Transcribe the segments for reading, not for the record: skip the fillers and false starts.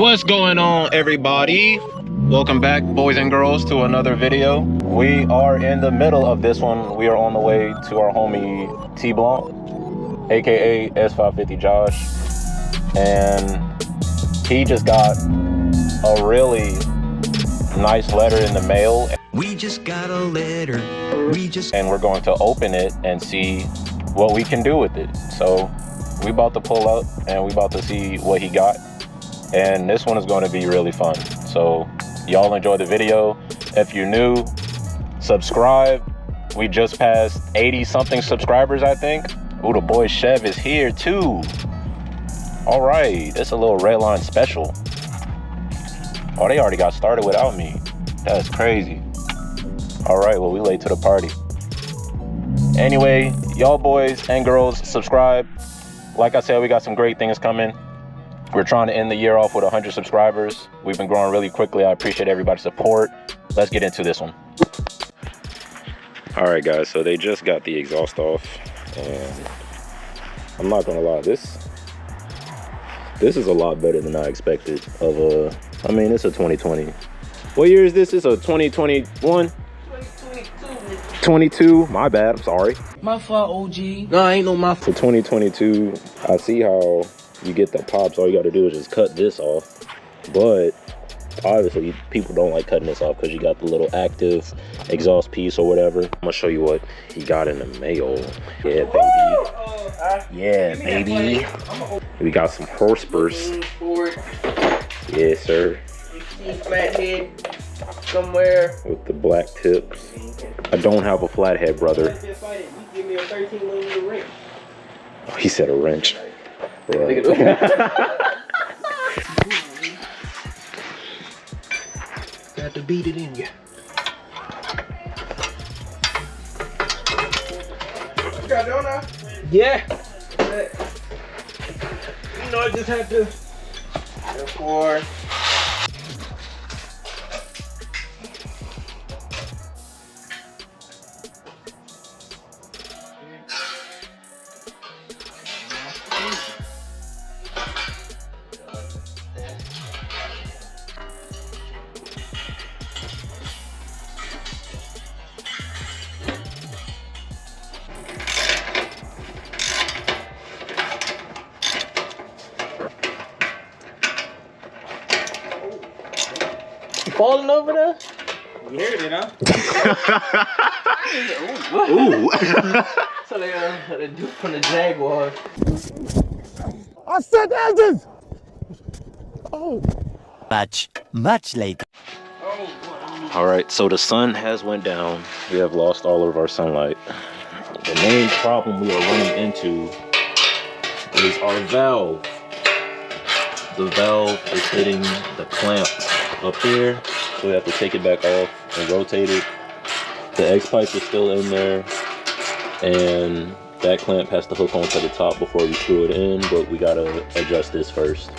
What's going on, everybody? Welcome back, boys and girls, to another video. We are in the middle of this one. We are on the way to our homie T-Blanc, aka S550 Josh, and he just got a really nice letter in the mail. We just got a letter. And we're going to open it and see what we can do with it. So we about to pull up and we about to see what he got. And this one is going to be really fun. So y'all enjoy the video. If you're new, subscribe. We just passed 80 something subscribers, I think. Ooh, the boy Chev is here too. All right, it's a little red line special. Oh, they already got started without me. That's crazy. All right, well, we late to the party. Anyway, y'all boys and girls, subscribe. Like I said, we got some great things coming. We're trying to end the year off with 100 subscribers. We've been growing really quickly. I appreciate everybody's support. Let's get into this one. All right, guys, so they just got the exhaust off, and I'm not gonna lie, this is a lot better than I expected of a, I mean, it's a 2020. What year is this? It's a 2021? 2022. 22, my bad, I'm sorry. My fault, OG. No, ain't no my fault. For 2022, I see how you get the pops. All you got to do is just cut this off, but obviously people don't like cutting this off because you got the little active exhaust piece or whatever. I'm gonna show you what he got in the mail. Yeah, baby. Yeah, baby. We got some horsepurs. Yes, sir. Flathead somewhere With the black tips. I don't have a flathead, brother. Give me a 13mm wrench. Oh, he said a wrench. Right. Got to beat it in you. You got it on now? Yeah. You know, I just had to. Therefore. Falling over there? You heard it, huh? Ooh. So they do from the Jaguar. I said engines! Oh. Much later. All right, so the sun has went down. We have lost all of our sunlight. The main problem we are running into is our valve. The valve is hitting the clamp up here, so we have to take it back off and rotate it. The X pipe is still in there, and that clamp has to hook onto the top before we screw it in, but we gotta adjust this first.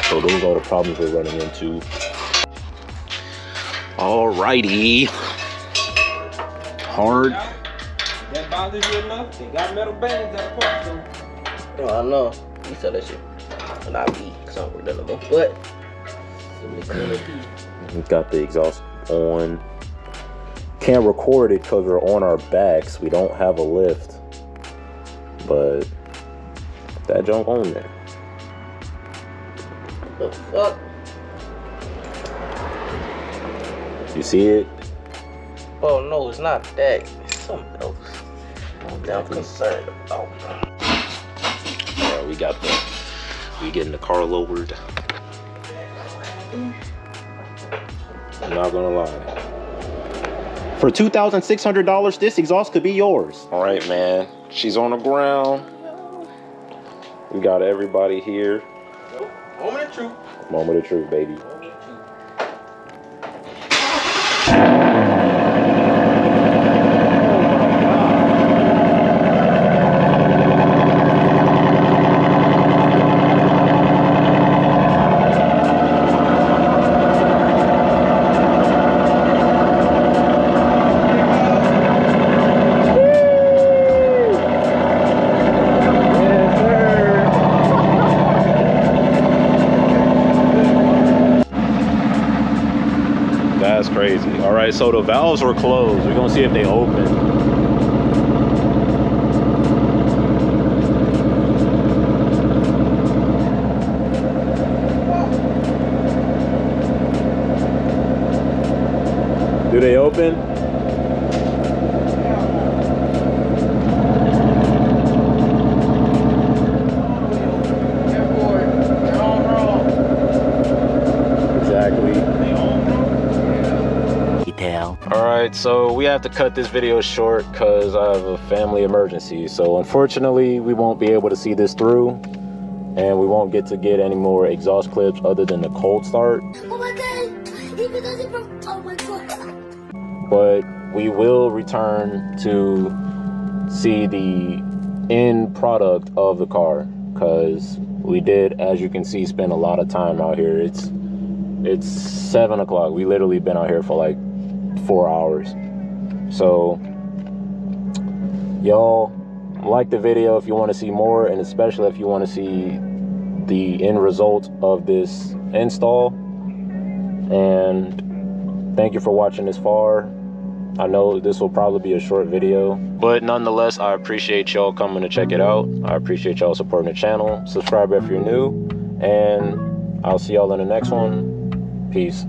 So those are the problems we're running into. Alrighty. Hard. That bothers you enough? They got metal bands at the park, so. Oh, I know. You said that shit. Not me, because I don't work that no more. But. We've got the exhaust on. Can't record it because we're on our backs. We don't have a lift. But that junk on there. The fuck? You see it? Oh no, it's not that. It's something else. I'm concerned about. Yeah, we getting the car lowered. I'm not gonna lie. For $2,600, this exhaust could be yours. All right, man. She's on the ground. We got everybody here. Moment of truth. Moment of truth, baby. crazy. All right, so the valves were closed. We're gonna see if they open. Do they open? Exactly. Detail. All right, so we have to cut this video short because I have a family emergency. So unfortunately, we won't be able to see this through, and we won't get to get any more exhaust clips other than the cold start. Oh my god! Even though they broke. Oh my god! But we will return to see the end product of the car, because we did, as you can see, spend a lot of time out here. It's 7 o'clock. We literally been out here for like 4 hours. So y'all like the video if you want to see more, and especially if you want to see the end result of this install. And thank you for watching this far. I know this will probably be a short video, but nonetheless, I appreciate y'all coming to check it out. I appreciate y'all supporting the channel. Subscribe if you're new, and I'll see y'all in the next one. Peace.